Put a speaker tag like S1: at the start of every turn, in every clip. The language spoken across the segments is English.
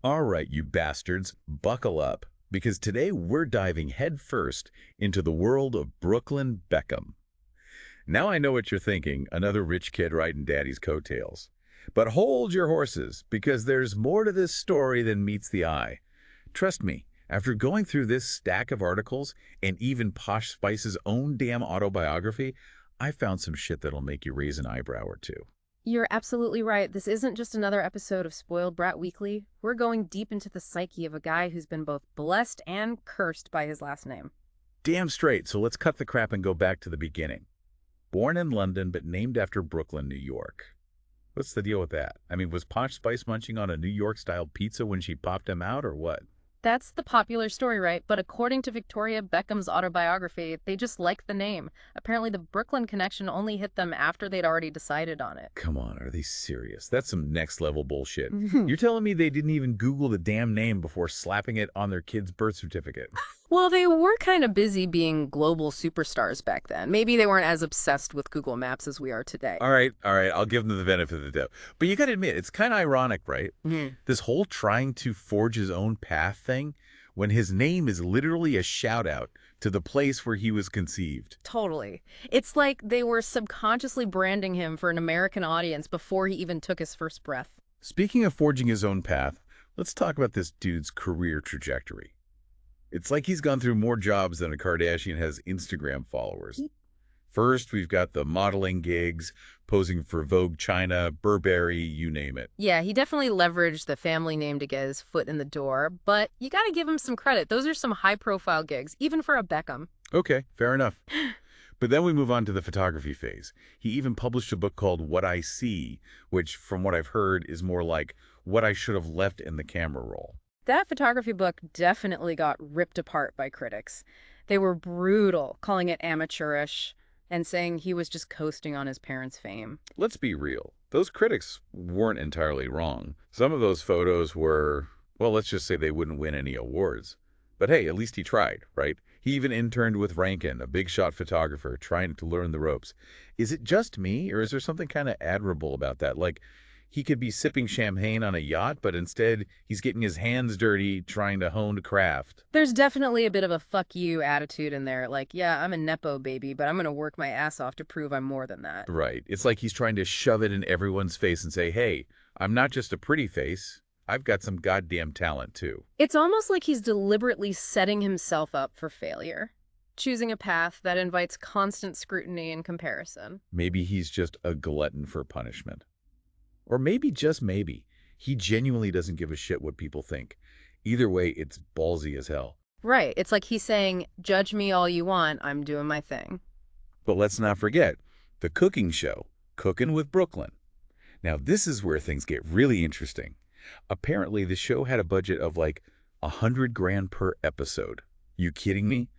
S1: All right, you bastards, buckle up, because today we're diving headfirst into the world of Brooklyn Beckham. Now I know what you're thinking, another rich kid riding daddy's coattails. But hold your horses, because there's more to this story than meets the eye. Trust me, after going through this stack of articles and even Posh Spice's own damn autobiography, I found some shit that'll make you raise an eyebrow or two.
S2: You're absolutely right. This isn't just another episode of Spoiled Brat Weekly. We're going deep into the psyche of a guy who's been both blessed and cursed by his last name.
S1: Damn straight, so let's cut the crap and go back to the beginning. Born in London, but named after Brooklyn, New York. What's the deal with that? I mean, was Posh Spice munching on a New York-style pizza when she popped him out, or what?
S2: That's the popular story, right? But according to Victoria Beckham's autobiography, they just liked the name. Apparently, the Brooklyn connection only hit them after they'd already decided on it.
S1: Come on, are they serious? That's some next-level bullshit. You're telling me they didn't even Google the damn name before slapping it on their kid's birth certificate?
S2: Well, they were kind of busy being global superstars back then. Maybe they weren't as obsessed with Google Maps as we are today.
S1: All right, I'll give them the benefit of the doubt. But you gotta admit, it's kind of ironic, right? This whole trying to forge his own path thing, when his name is literally a shout-out to the place where he was conceived.
S2: Totally. It's like they were subconsciously branding him for an American audience before he even took his first breath.
S1: Speaking of forging his own path, let's talk about this dude's career trajectory. It's like he's gone through more jobs than a Kardashian has Instagram followers. First, we've got the modeling gigs, posing for Vogue China, Burberry, you name it.
S2: Yeah, he definitely leveraged the family name to get his foot in the door, but you gotta give him some credit. Those are some high-profile gigs, even for a Beckham.
S1: Okay, fair enough. But then we move on to the photography phase. He even published a book called What I See, which, from what I've heard, is more like what I should have left in the camera roll.
S2: That photography book definitely got ripped apart by critics. They were brutal, calling it amateurish and saying he was just coasting on his parents' fame.
S1: Let's be real. Those critics weren't entirely wrong. Some of those photos were, well, let's just say they wouldn't win any awards. But hey, at least he tried, right? He even interned with Rankin, a big shot photographer, trying to learn the ropes. Is it just me, or is there something kind of admirable about that? Like, he could be sipping champagne on a yacht, but instead he's getting his hands dirty trying to hone craft.
S2: There's definitely a bit of a fuck you attitude in there. Like, yeah, I'm a Nepo baby, but I'm going to work my ass off to prove I'm more than that.
S1: Right. It's like he's trying to shove it in everyone's face and say, hey, I'm not just a pretty face. I've got some goddamn talent, too.
S2: It's almost like he's deliberately setting himself up for failure, choosing a path that invites constant scrutiny and comparison.
S1: Maybe he's just a glutton for punishment. Or maybe, just maybe, he genuinely doesn't give a shit what people think. Either way, it's ballsy as hell.
S2: Right. It's like he's saying, judge me all you want, I'm doing my thing.
S1: But let's not forget the cooking show, Cookin' with Brooklyn. Now, this is where things get really interesting. Apparently, the show had a budget of like $100,000 per episode. You kidding me?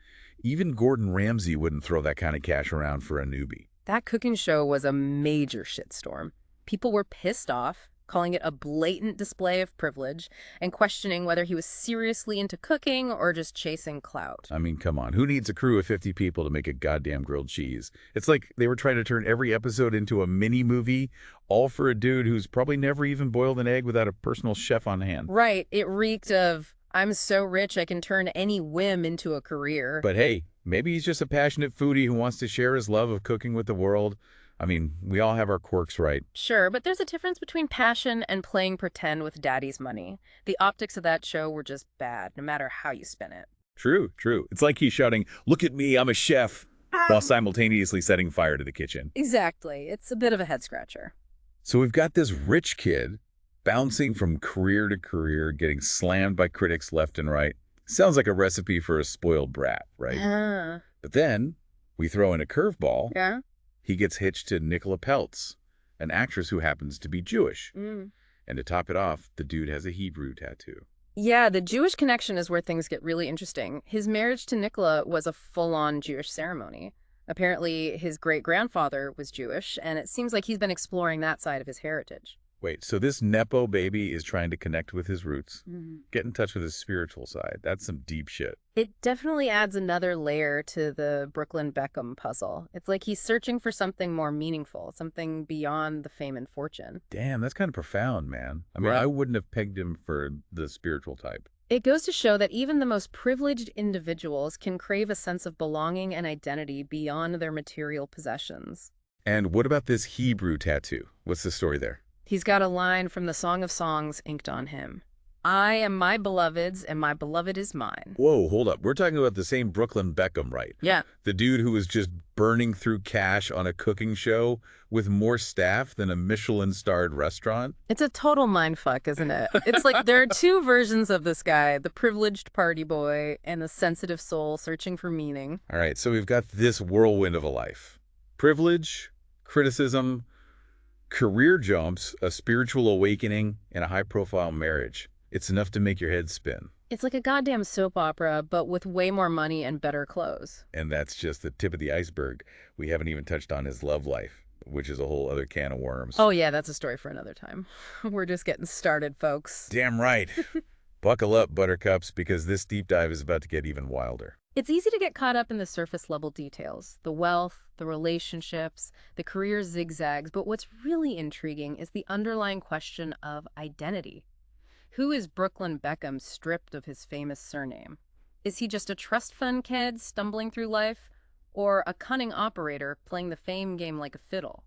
S1: Even Gordon Ramsay wouldn't throw that kind of cash around for a newbie.
S2: That cooking show was a major shitstorm. People were pissed off, calling it a blatant display of privilege, and questioning whether he was seriously into cooking or just chasing clout.
S1: I mean, come on. Who needs a crew of 50 people to make a goddamn grilled cheese? It's like they were trying to turn every episode into a mini-movie, all for a dude who's probably never even boiled an egg without a personal chef on hand.
S2: Right. It reeked of, I'm so rich I can turn any whim into a career.
S1: But hey, maybe he's just a passionate foodie who wants to share his love of cooking with the world. I mean, we all have our quirks, right?
S2: Sure, but there's a difference between passion and playing pretend with daddy's money. The optics of that show were just bad, no matter how you spin it.
S1: True, true. It's like he's shouting, look at me, I'm a chef, while simultaneously setting fire to the kitchen.
S2: Exactly. It's a bit of a head-scratcher.
S1: So we've got this rich kid bouncing from career to career, getting slammed by critics left and right. Sounds like a recipe for a spoiled brat, right? But then we throw in a curveball.
S2: Yeah?
S1: He gets hitched to Nicola Peltz, an actress who happens to be Jewish. And to top it off, the dude has a Hebrew tattoo.
S2: Yeah, the Jewish connection is where things get really interesting. His marriage to Nicola was a full-on Jewish ceremony. Apparently, his great-grandfather was Jewish, and it seems like he's been exploring that side of his heritage.
S1: Wait, so this Nepo baby is trying to connect with his roots,
S2: Mhm.
S1: get in touch with his spiritual side. That's some deep shit.
S2: It definitely adds another layer to the Brooklyn Beckham puzzle. It's like he's searching for something more meaningful, something beyond the fame and fortune.
S1: Damn, that's kind of profound, man. I mean,
S3: Right.
S1: I wouldn't have pegged him for the spiritual type.
S2: It goes to show that even the most privileged individuals can crave a sense of belonging and identity beyond their material possessions.
S1: And what about this Hebrew tattoo? What's the story there?
S2: He's got a line from the Song of Songs inked on him. I am my beloved's, and my beloved is mine.
S1: Whoa, hold up. We're talking about the same Brooklyn Beckham, right?
S2: Yeah.
S1: The dude who was just burning through cash on a cooking show with more staff than a Michelin-starred restaurant?
S2: It's a total mindfuck, isn't it? It's like there are two versions of this guy, the privileged party boy and the sensitive soul searching for meaning.
S1: All right, so we've got this whirlwind of a life. Privilege, criticism, career jumps, a spiritual awakening, and a high-profile marriage. It's enough to make your head spin.
S2: It's like a goddamn soap opera, but with way more money and better clothes.
S1: And that's just the tip of the iceberg. We haven't even touched on his love life, which is a whole other can of worms.
S2: Oh yeah, that's a story for another time. We're just getting started, folks.
S1: Damn right. Buckle up, buttercups, because this deep dive is about to get even wilder.
S2: It's easy to get caught up in the surface level details, the wealth, the relationships, the career zigzags, but what's really intriguing is the underlying question of identity. Who is Brooklyn Beckham stripped of his famous surname? Is he just a trust fund kid stumbling through life, or a cunning operator playing the fame game like a fiddle?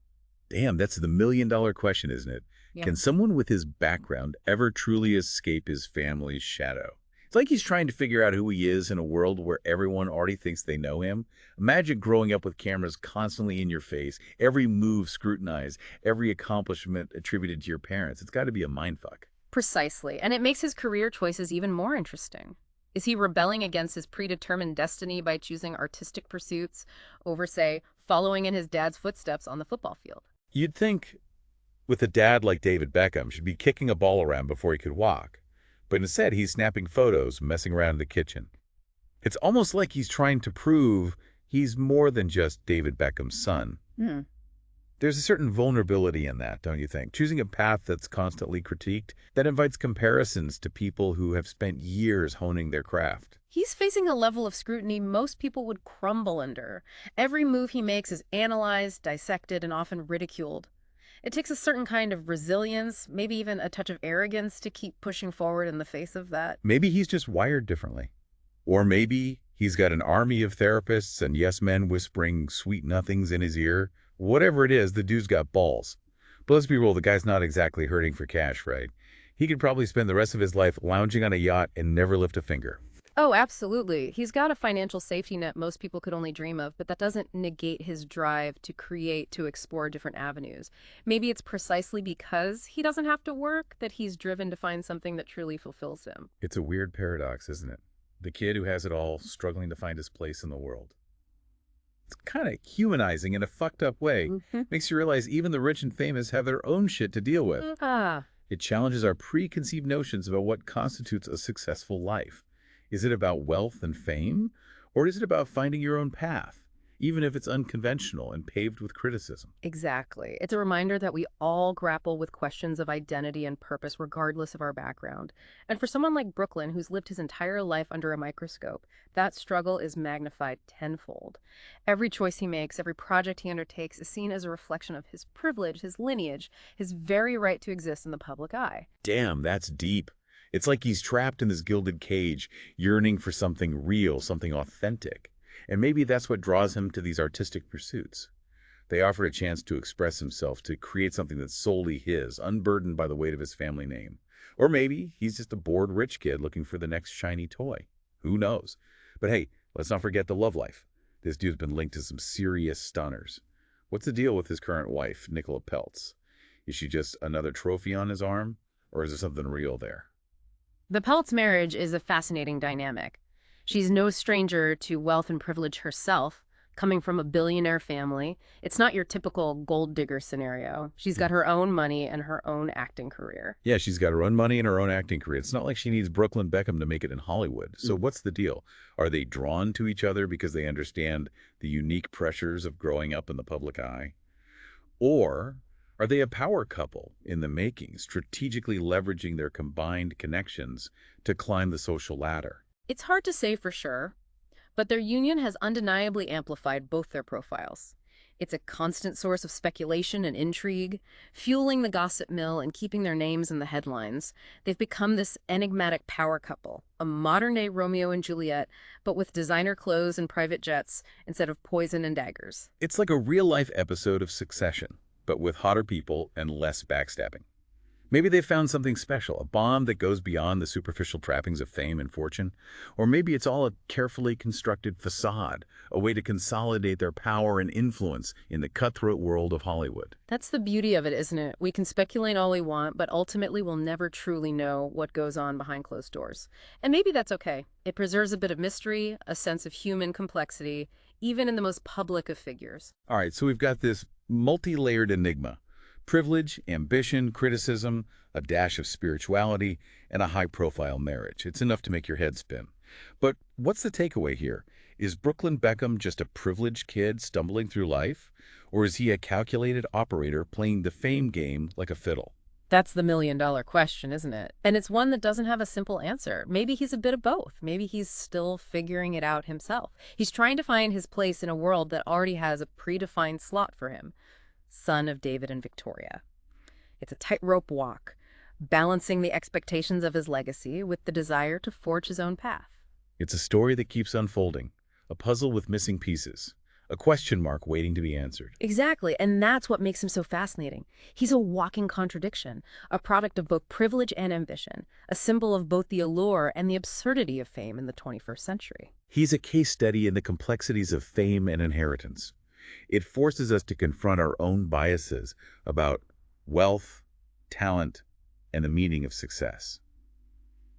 S1: Damn, that's the million-dollar question, isn't it?
S2: Yeah.
S1: Can someone with his background ever truly escape his family's shadow? It's like he's trying to figure out who he is in a world where everyone already thinks they know him. Imagine growing up with cameras constantly in your face, every move scrutinized, every accomplishment attributed to your parents. It's got to be a mindfuck.
S2: Precisely, and it makes his career choices even more interesting. Is he rebelling against his predetermined destiny by choosing artistic pursuits over, say, following in his dad's footsteps on the football field?
S1: You'd think with a dad like David Beckham should be kicking a ball around before he could walk. But instead, he's snapping photos, messing around in the kitchen. It's almost like he's trying to prove he's more than just David Beckham's son. There's a certain vulnerability in that, don't you think? Choosing a path that's constantly critiqued, that invites comparisons to people who have spent years honing their craft.
S2: He's facing a level of scrutiny most people would crumble under. Every move he makes is analyzed, dissected, and often ridiculed. It takes a certain kind of resilience, maybe even a touch of arrogance to keep pushing forward in the face of that.
S1: Maybe he's just wired differently. Or maybe he's got an army of therapists and yes men whispering sweet nothings in his ear. Whatever it is, the dude's got balls. But let's be real, the guy's not exactly hurting for cash, right? He could probably spend the rest of his life lounging on a yacht and never lift a finger.
S2: Oh, absolutely. He's got a financial safety net most people could only dream of, but that doesn't negate his drive to create, to explore different avenues. Maybe it's precisely because he doesn't have to work that he's driven to find something that truly fulfills him.
S1: It's a weird paradox, isn't it? The kid who has it all, struggling to find his place in the world. It's kind of humanizing in a fucked up way. Makes you realize even the rich and famous have their own shit to deal with. It challenges our preconceived notions about what constitutes a successful life. Is it about wealth and fame, or is it about finding your own path, even if it's unconventional and paved with criticism?
S2: Exactly. It's a reminder that we all grapple with questions of identity and purpose regardless of our background. And for someone like Brooklyn, who's lived his entire life under a microscope, that struggle is magnified tenfold. Every choice he makes, every project he undertakes is seen as a reflection of his privilege, his lineage, his very right to exist in the public eye.
S1: Damn, that's deep. It's like he's trapped in this gilded cage, yearning for something real, something authentic. And maybe that's what draws him to these artistic pursuits. They offer a chance to express himself, to create something that's solely his, unburdened by the weight of his family name. Or maybe he's just a bored rich kid looking for the next shiny toy. Who knows? But hey, let's not forget the love life. This dude's been linked to some serious stunners. What's the deal with his current wife, Nicola Peltz? Is she just another trophy on his arm? Or is there something real there?
S2: The Peltz marriage is a fascinating dynamic. She's no stranger to wealth and privilege herself, coming from a billionaire family. It's not your typical gold digger scenario. She's got her own money and her own acting career.
S1: Yeah, she's got her own money and her own acting career. It's not like she needs Brooklyn Beckham to make it in Hollywood. So what's the deal? Are they drawn to each other because they understand the unique pressures of growing up in the public eye? Or Are they a power couple in the making, strategically leveraging their combined connections to climb the social ladder?
S2: It's hard to say for sure, but their union has undeniably amplified both their profiles. It's a constant source of speculation and intrigue, fueling the gossip mill and keeping their names in the headlines. They've become this enigmatic power couple, a modern-day Romeo and Juliet, but with designer clothes and private jets instead of poison and daggers.
S1: It's like a real-life episode of Succession, but with hotter people and less backstabbing. Maybe they found something special, a bond that goes beyond the superficial trappings of fame and fortune. Or maybe it's all a carefully constructed facade, a way to consolidate their power and influence in the cutthroat world of Hollywood.
S2: That's the beauty of it, isn't it? We can speculate all we want, but ultimately we'll never truly know what goes on behind closed doors. And maybe that's okay. It preserves a bit of mystery, a sense of human complexity, even in the most public of figures.
S1: All right, so we've got this multi-layered enigma. Privilege, ambition, criticism, a dash of spirituality, and a high-profile marriage. It's enough to make your head spin. But what's the takeaway here? Is Brooklyn Beckham just a privileged kid stumbling through life? Or is he a calculated operator playing the fame game like a fiddle?
S2: That's the million-dollar question, isn't it? And it's one that doesn't have a simple answer. Maybe he's a bit of both. Maybe he's still figuring it out himself. He's trying to find his place in a world that already has a predefined slot for him. Son of David and Victoria. It's a tightrope walk, balancing the expectations of his legacy with the desire to forge his own path.
S1: It's a story that keeps unfolding, a puzzle with missing pieces, a question mark waiting to be answered.
S2: Exactly, and that's what makes him so fascinating. He's a walking contradiction, a product of both privilege and ambition, a symbol of both the allure and the absurdity of fame in the 21st century.
S1: He's a case study in the complexities of fame and inheritance. It forces us to confront our own biases about wealth, talent, and the meaning of success.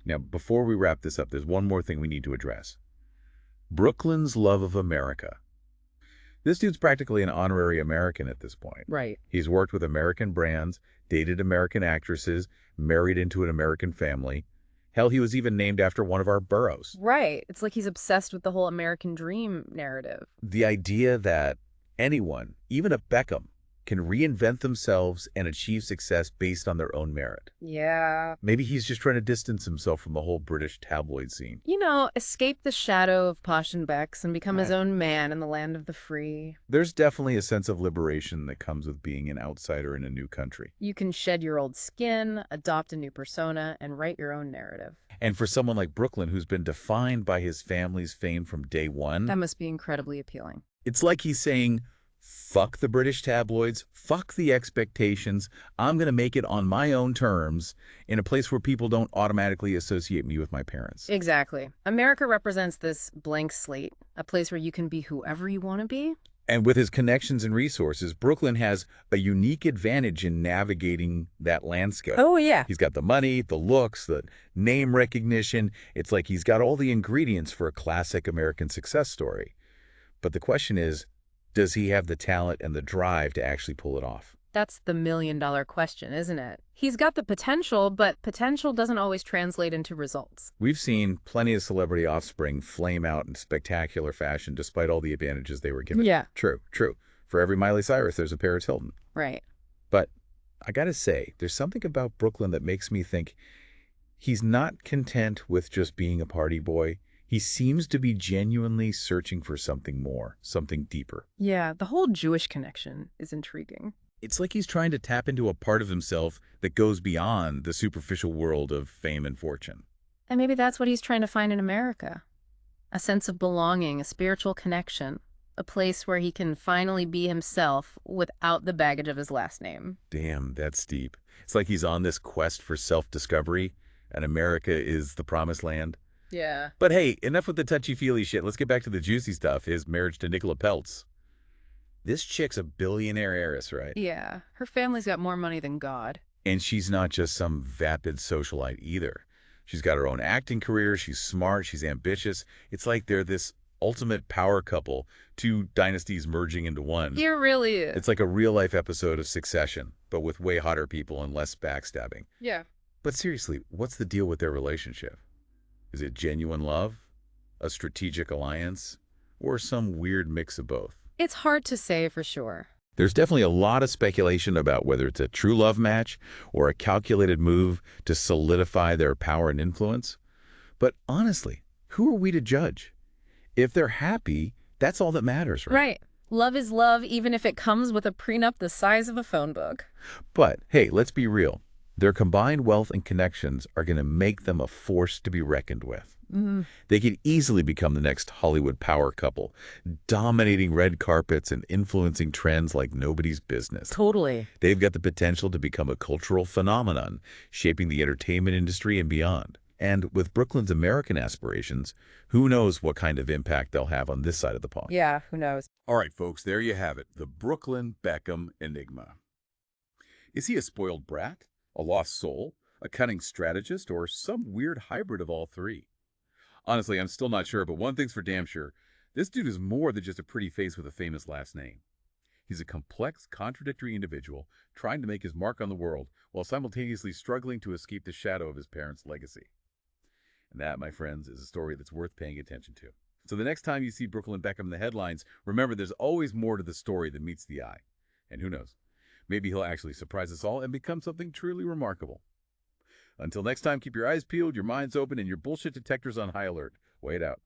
S1: Now, before we wrap this up, there's one more thing we need to address. Brooklyn's love of America. This dude's practically an honorary American at this point.
S2: Right.
S1: He's worked with American brands, dated American actresses, married into an American family. Hell, he was even named after one of our boroughs.
S2: Right. It's like he's obsessed with the whole American dream narrative.
S1: The idea that anyone, even a Beckham, can reinvent themselves and achieve success based on their own merit.
S2: Yeah.
S1: Maybe he's just trying to distance himself from the whole British tabloid scene.
S2: You know, escape the shadow of Posh and Becks and become his
S1: Right.
S2: own man in the land of the free.
S1: There's definitely a sense of liberation that comes with being an outsider in a new country.
S2: You can shed your old skin, adopt a new persona, and write your own narrative.
S1: And for someone like Brooklyn, who's been defined by his family's fame from day one,
S2: That must be incredibly appealing.
S1: it's like he's saying, fuck the British tabloids, fuck the expectations. I'm going to make it on my own terms in a place where people don't automatically associate me with my parents.
S2: Exactly. America represents this blank slate, a place where you can be whoever you want to be.
S1: And with his connections and resources, Brooklyn has a unique advantage in navigating that landscape.
S2: Oh, yeah.
S1: He's got the money, the looks, the name recognition. It's like he's got all the ingredients for a classic American success story. But the question is, does he have the talent and the drive to actually pull it off?
S2: That's the million-dollar question, isn't it? He's got the potential, but potential doesn't always translate into results.
S1: We've seen plenty of celebrity offspring flame out in spectacular fashion despite all the advantages they were given.
S2: Yeah.
S1: True, true. For every Miley Cyrus, there's a Paris Hilton.
S2: Right.
S1: But I gotta say, there's something about Brooklyn that makes me think he's not content with just being a party boy. He seems to be genuinely searching for something more, something deeper.
S2: Yeah, the whole Jewish connection is intriguing.
S1: It's like he's trying to tap into a part of himself that goes beyond the superficial world of fame and fortune.
S2: And maybe that's what he's trying to find in America. A sense of belonging, a spiritual connection, a place where he can finally be himself without the baggage of his last name.
S1: Damn, that's deep. It's like he's on this quest for self-discovery, and America is the promised land.
S2: Yeah.
S1: But hey, enough with the touchy-feely shit. Let's get back to the juicy stuff, his marriage to Nicola Peltz. This chick's a billionaire heiress, right?
S2: Yeah. Her family's got more money than God.
S1: And she's not just some vapid socialite either. She's got her own acting career, she's smart, she's ambitious. It's like they're this ultimate power couple, two dynasties merging into one.
S2: It really is.
S1: It's like a real-life episode of Succession, but with way hotter people and less backstabbing.
S2: Yeah.
S1: But seriously, what's the deal with their relationship? Is it genuine love, a strategic alliance, or some weird mix of both?
S2: It's hard to say for sure.
S1: There's definitely a lot of speculation about whether it's a true love match or a calculated move to solidify their power and influence. But honestly, who are we to judge? If they're happy, that's all that matters, right?
S2: Right. Love is love, even if it comes with a prenup the size of a phone book.
S1: But hey, let's be real. Their combined wealth and connections are going to make them a force to be reckoned with. They could easily become the next Hollywood power couple, dominating red carpets and influencing trends like nobody's business.
S2: Totally.
S1: They've got the potential to become a cultural phenomenon, shaping the entertainment industry and beyond. And with Brooklyn's American aspirations, who knows what kind of impact they'll have on this side of the pond.
S2: Yeah, who knows?
S1: All right, folks, there you have it, the Brooklyn Beckham enigma. Is he a spoiled brat, a lost soul, a cunning strategist, or some weird hybrid of all three? Honestly, I'm still not sure, but one thing's for damn sure. This dude is more than just a pretty face with a famous last name. He's a complex, contradictory individual trying to make his mark on the world while simultaneously struggling to escape the shadow of his parents' legacy. And that, my friends, is a story that's worth paying attention to. So the next time you see Brooklyn Beckham in the headlines, remember there's always more to the story than meets the eye. And who knows, maybe he'll actually surprise us all and become something truly remarkable. Until next time, keep your eyes peeled, your minds open, and your bullshit detectors on high alert. Wait out.